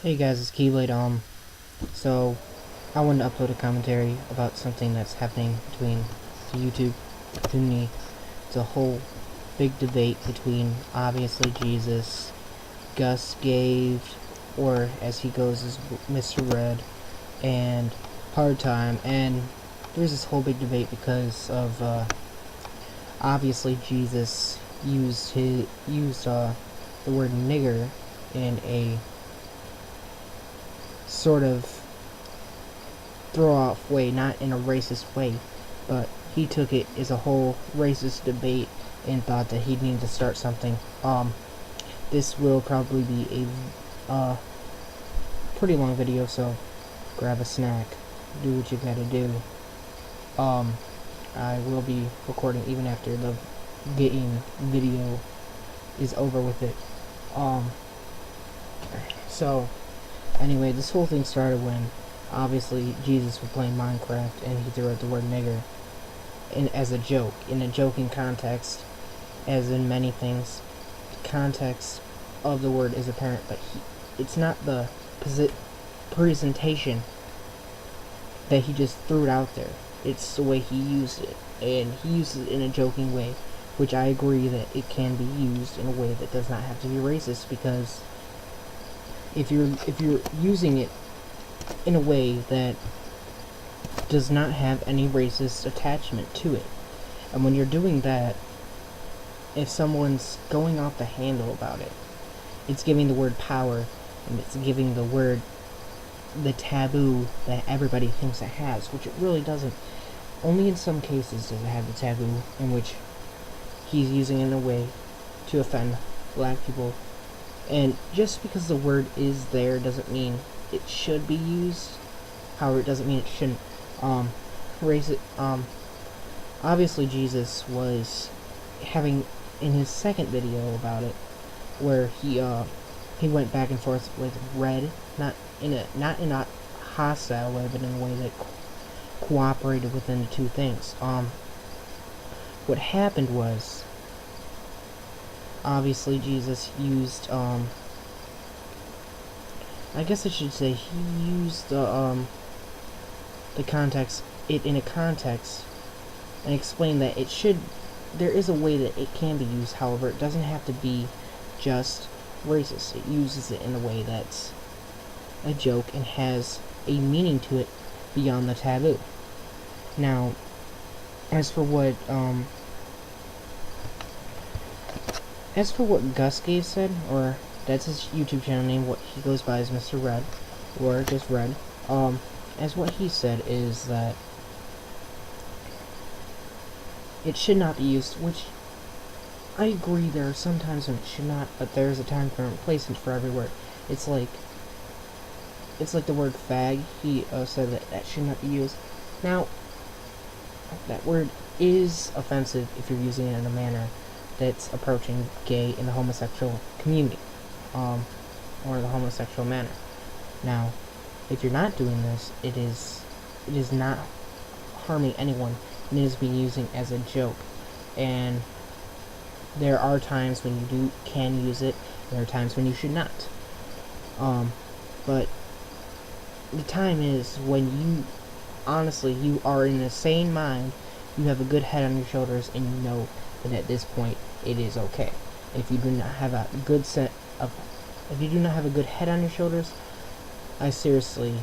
Hey guys, it's Keyblade. So I wanted to upload a commentary about something that's happening between the YouTube community. It's a whole big debate between obviously Jesus, Gus Gave, or as he goes as Mr. Red, and Hardtime, and there's this whole big debate because of obviously Jesus used the word nigger in a sort of throw off way, not in a racist way, but he took it as a whole racist debate and thought that he'd need to start something. This will probably be a pretty long video, so grab a snack, do what you gotta do. I will be recording even after the getting video is over with it. So anyway, this whole thing started when obviously Jesus was playing Minecraft and he threw out the word nigger as a joke, in a joking context, as in many things. The context of the word is apparent, but it's not the presentation that he just threw it out there. It's the way he used it, and he used it in a joking way, which I agree that it can be used in a way that does not have to be racist, because if you're using it in a way that does not have any racist attachment to it, and when you're doing that, if someone's going off the handle about it, it's giving the word power, and it's giving the word the taboo that everybody thinks it has, which it really doesn't. Only in some cases does it have the taboo, in which he's using it in a way to offend black people. And just because the word is there doesn't mean it should be used. However, it doesn't mean it shouldn't. Obviously Jesus was having, in his second video about it, where he went back and forth with Red, not in a hostile way, but in a way that cooperated within the two things. What happened was, obviously Jesus used, I guess I should say he used the context, in a context, and explained that there is a way that it can be used. However, it doesn't have to be just racist. It uses it in a way that's a joke and has a meaning to it beyond the taboo. Now, as for what Gus Gave said, or that's his YouTube channel name, what he goes by as Mr. Red, or just Red, as what he said is that it should not be used, which I agree, there are some times when it should not, but there's a time and place for every word. It's like the word fag, he said that should not be used. Now, that word is offensive if you're using it in a manner that's approaching gay in the homosexual community, or the homosexual manner. Now, if you're not doing this, it is not harming anyone, and it is being used as a joke. And there are times when you can use it, there are times when you should not. But the time is when you are in a sane mind, you have a good head on your shoulders, and you know that at this point it is okay. If you do not have a good head on your shoulders, I seriously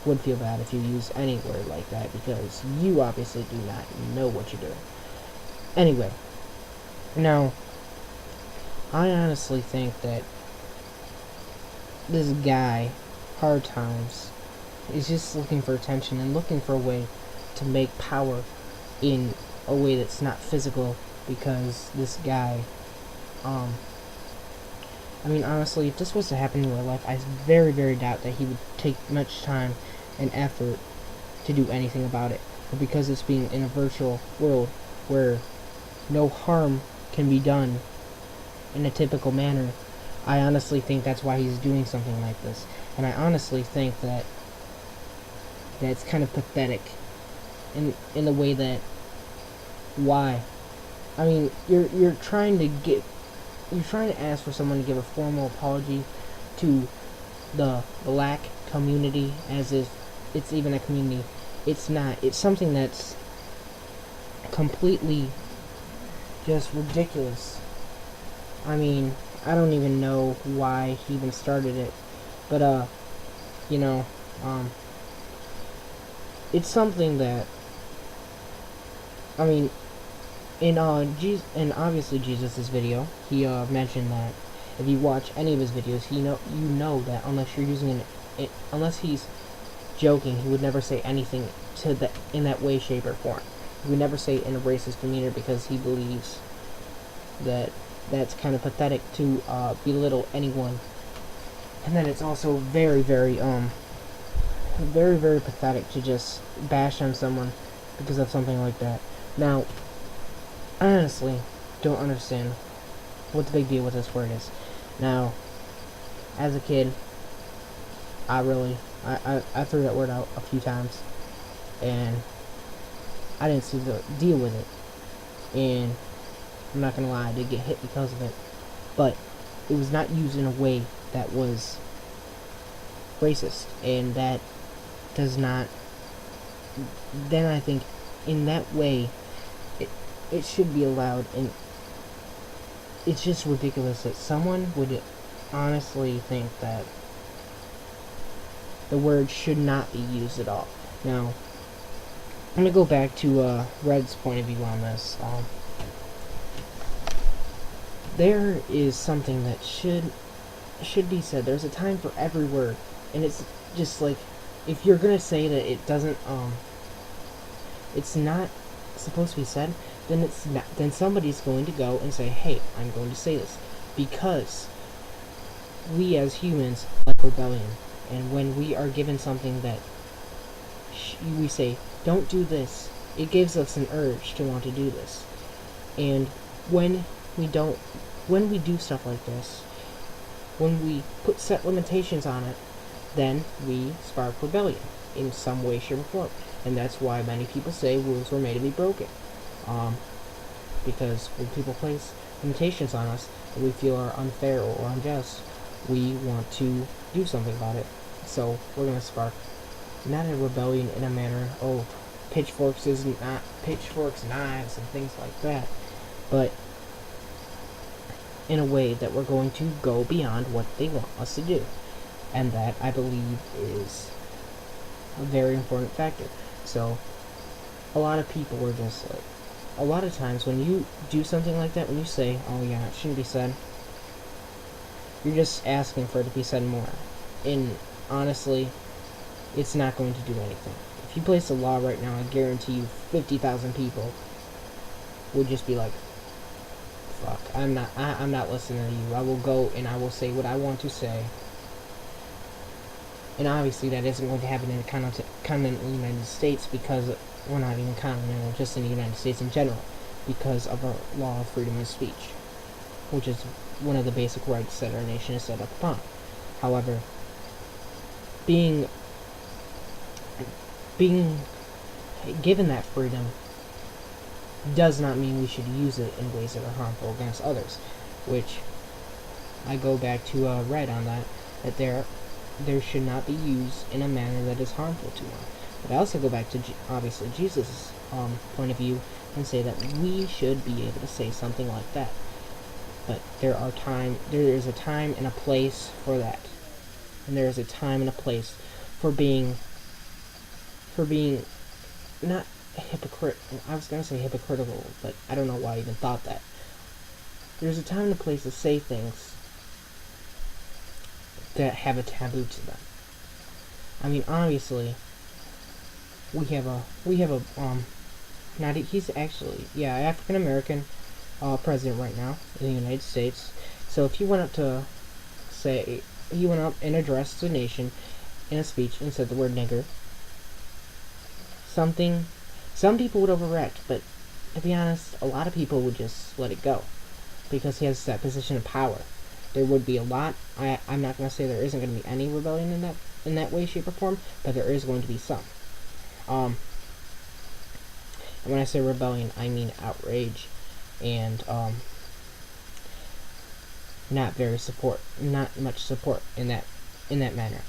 would feel bad if you use any word like that, because you obviously do not know what you're doing. Anyway, now, I honestly think that this guy, Hardtimes, is just looking for attention and looking for a way to make power in a way that's not physical, because this guy, I mean, honestly, if this was to happen in real life, I very, very doubt that he would take much time and effort to do anything about it. But because it's being in a virtual world where no harm can be done in a typical manner, I honestly think that's why he's doing something like this. And I honestly think that that's kind of pathetic in the way that, why? I mean, you're trying to ask for someone to give a formal apology to the black community as if it's even a community. It's not. It's something that's completely just ridiculous. I mean, I don't even know why he even started it, but you know, it's something that, I mean, in obviously Jesus' video, he mentioned that if you watch any of his videos, you know that unless you're using unless he's joking, he would never say anything in that way, shape, or form. He would never say it in a racist demeanor because he believes that that's kind of pathetic to belittle anyone, and then it's also very, very pathetic to just bash on someone because of something like that. Now, I honestly don't understand what the big deal with this word is. Now, as a kid, I threw that word out a few times, and I didn't see the deal with it, and I'm not gonna lie, I did get hit because of it, but it was not used in a way that was racist, and that does not, then I think in that way it should be allowed. And it's just ridiculous that someone would honestly think that the word should not be used at all. Now, I'm gonna go back to Red's point of view on this. There is something that should be said. There's a time for every word, and it's just like, if you're gonna say that it doesn't it's not supposed to be said, then it's not, then somebody's going to go and say, hey, I'm going to say this, because we as humans like rebellion, and when we are given something that we say, don't do this, it gives us an urge to want to do this. And when we do stuff like this, when we put set limitations on it, then we spark rebellion in some way, shape, or form. And that's why many people say rules were made to be broken. Because when people place limitations on us that we feel are unfair or unjust, we want to do something about it. So we're going to spark not a rebellion in a manner, oh, pitchforks, knives, and things like that, but in a way that we're going to go beyond what they want us to do. And that, I believe, is a very important factor. So, a lot of people are just like, a lot of times when you do something like that, when you say, oh yeah, it shouldn't be said, you're just asking for it to be said more. And honestly, it's not going to do anything. If you place a law right now, I guarantee you 50,000 people would just be like, fuck, I'm not listening to you. I will go and I will say what I want to say. And obviously that isn't going to happen in the continental United States, because we're not even continental, just in the United States in general, because of our law of freedom of speech, which is one of the basic rights that our nation is set up upon. However, being given that freedom does not mean we should use it in ways that are harmful against others, which I go back to Red on that there should not be used in a manner that is harmful to one. But I also go back to obviously Jesus' point of view and say that we should be able to say something like that. But there is a time and a place for that, and there is a time and a place for being not I was gonna say hypocritical, but I don't know why I even thought that. There's a time and a place to say things that have a taboo to them. I mean, obviously, he's actually, African American president right now in the United States. So if he went up and addressed the nation in a speech and said the word nigger, some people would overreact, but to be honest, a lot of people would just let it go, because he has that position of power. There would be a lot. I'm not going to say there isn't going to be any rebellion in that way, shape, or form, but there is going to be some. And when I say rebellion, I mean outrage, and not much support in that in that manner.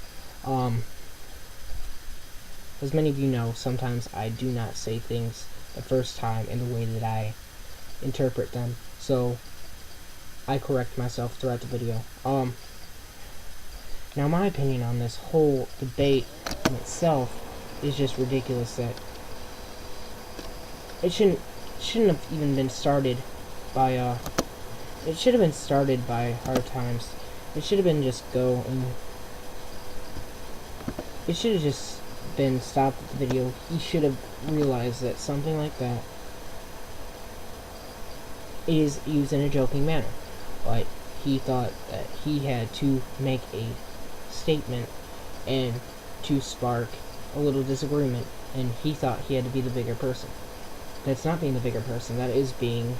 As many of you know, sometimes I do not say things the first time in the way that I interpret them, so I correct myself throughout the video. Now my opinion on this whole debate in itself is just ridiculous. That it shouldn't have even been started by it should have been started by Hardtimes. It should have been just go and it should have just been stopped at the video. He should have realized that something like that is used in a joking manner, but he thought that he had to make a statement and to spark a little disagreement, and he thought he had to be the bigger person. That's not being the bigger person. That is being,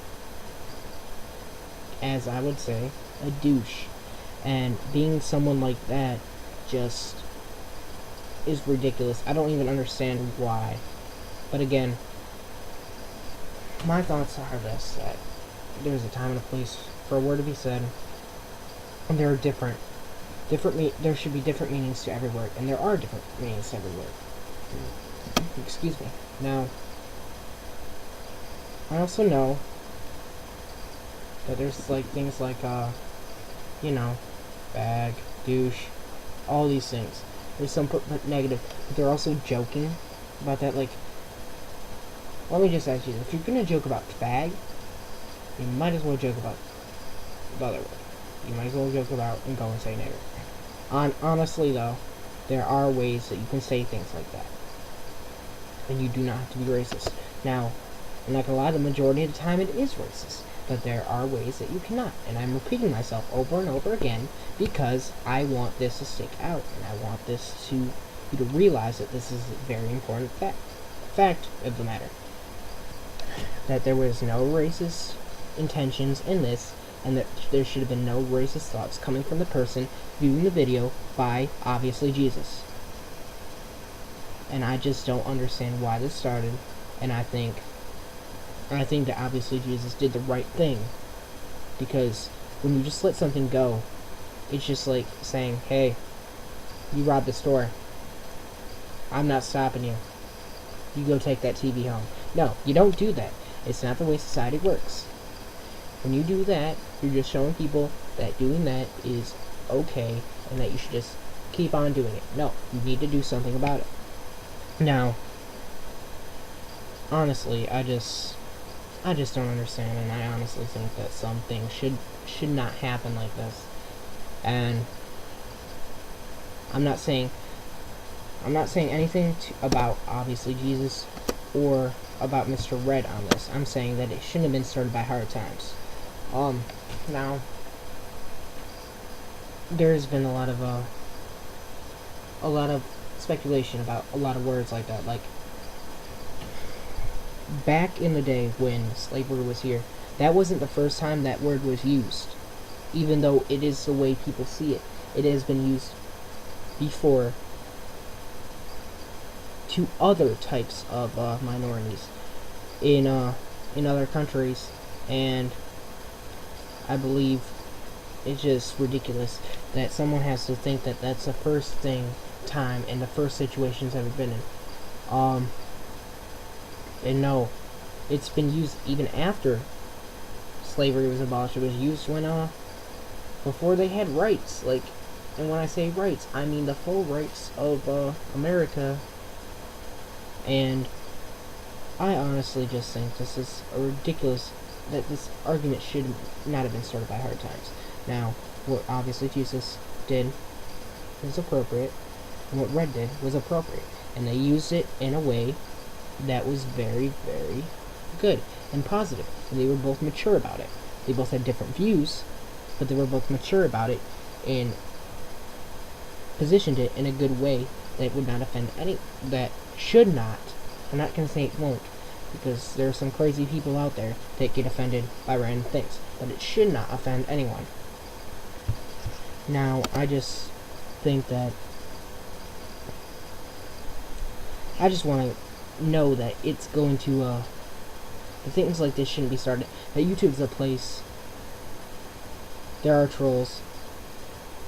as I would say, a douche. And being someone like that just is ridiculous. I don't even understand why. But again, my thoughts are this, that there's a time and a place for a word to be said, and there are there should be different meanings to every word, and there are different meanings to every word. Excuse me. Now, I also know that there's like things like you know, bag, douche, all these things. There's some put negative, but they're also joking about that. Like, let me just ask you, if you're gonna joke about fag, you might as well joke about the other word. You might as well joke about and go and say nigger. Honestly though, there are ways that you can say things like that, and you do not have to be racist. Now, I'm not gonna lie, the majority of the time it is racist, but there are ways that you cannot, and I'm repeating myself over and over again because I want this to stick out, and I want this to you to realize that this is a very important fact of the matter, that there was no racist intentions in this, and that there should have been no racist thoughts coming from the person viewing the video by Obviously Jesus. And I just don't understand why this started, and I think that Obviously Jesus did the right thing, because when you just let something go, it's just like saying, hey, you robbed the store, I'm not stopping you, you go take that TV home. No, you don't do that. It's not the way society works. When you do that, you're just showing people that doing that is okay, and that you should just keep on doing it. No, you need to do something about it. Now, honestly, I just don't understand, and I honestly think that some things should not happen like this. And I'm not saying anything about Obviously Jesus or about Mr. Red on this. I'm saying that it shouldn't have been started by Hardtimes. Now, there's been a lot of speculation about a lot of words like that. Like, back in the day when slavery was here, that wasn't the first time that word was used. Even though it is the way people see it, it has been used before to other types of minorities in other countries, and I believe it's just ridiculous that someone has to think that that's the first time and the first situation it's ever been in. And no, it's been used even after slavery was abolished. It was used when before they had rights. Like, and when I say rights, I mean the full rights of America. And I honestly just think this is ridiculous, that this argument should not have been started by Hardtimes. Now, what Obviously Jesus did was appropriate, and what Red did was appropriate, and they used it in a way that was very, very good and positive, and they were both mature about it. They both had different views, but they were both mature about it and positioned it in a good way that would not offend that should not. I'm not going to say it won't, because there are some crazy people out there that get offended by random things, but it should not offend anyone. Now, I just think that I just want to know that it's going to that things like this shouldn't be started, that YouTube's a place, there are trolls,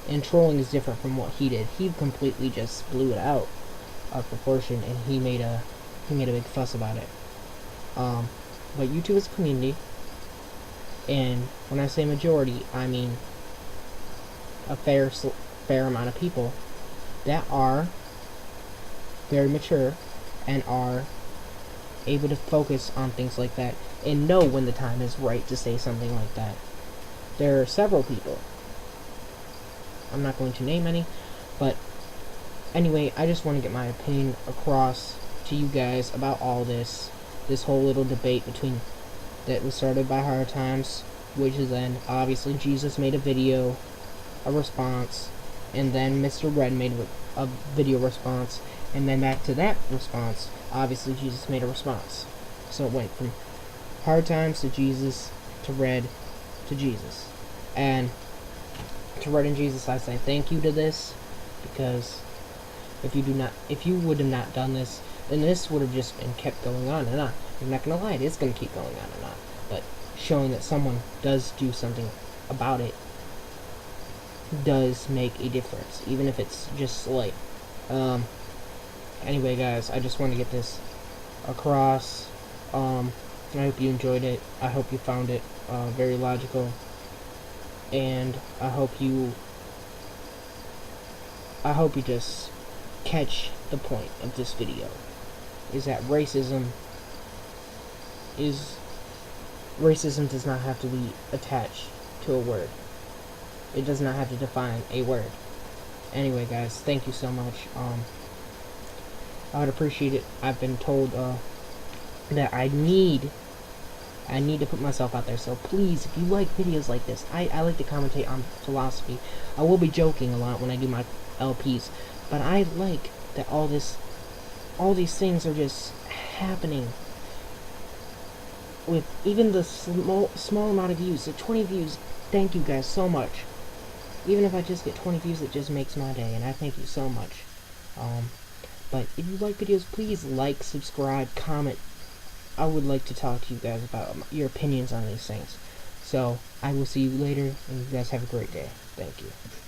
And trolling is different from what he did. He completely just blew it out of proportion, and he made a big fuss about it. But YouTube is a community, and when I say majority, I mean a fair amount of people that are very mature and are able to focus on things like that and know when the time is right to say something like that. There are several people. I'm not going to name any, but anyway, I just want to get my opinion across to you guys about all this whole little debate between that was started by Hardtimes, which is then obviously Jesus made a video, a response, and then Mr. Red made a video response, and then back to that response, obviously Jesus made a response. So it went from Hardtimes to Jesus to Red to Jesus. And to Red and Jesus, I say thank you to this, because if you would have not done this, then this would have just been kept going on and on. I'm not gonna lie, it is gonna keep going on and on. But showing that someone does do something about it does make a difference, even if it's just slight. Anyway, guys, I just want to get this across. I hope you enjoyed it. I hope you found it very logical, and I hope you just catch the point of this video, is that racism does not have to be attached to a word. It does not have to define a word. Anyway, guys, thank you so much. I would appreciate it. I've been told that I need to put myself out there. So please, if you like videos like this, I like to commentate on philosophy. I will be joking a lot when I do my LPs, but I like that all these things are just happening with even the small amount of views. So 20 views, thank you guys so much. Even if I just get 20 views, it just makes my day, and I thank you so much. But if you like videos, please like, subscribe, comment. I would like to talk to you guys about your opinions on these things. So, I will see you later, and you guys have a great day. Thank you.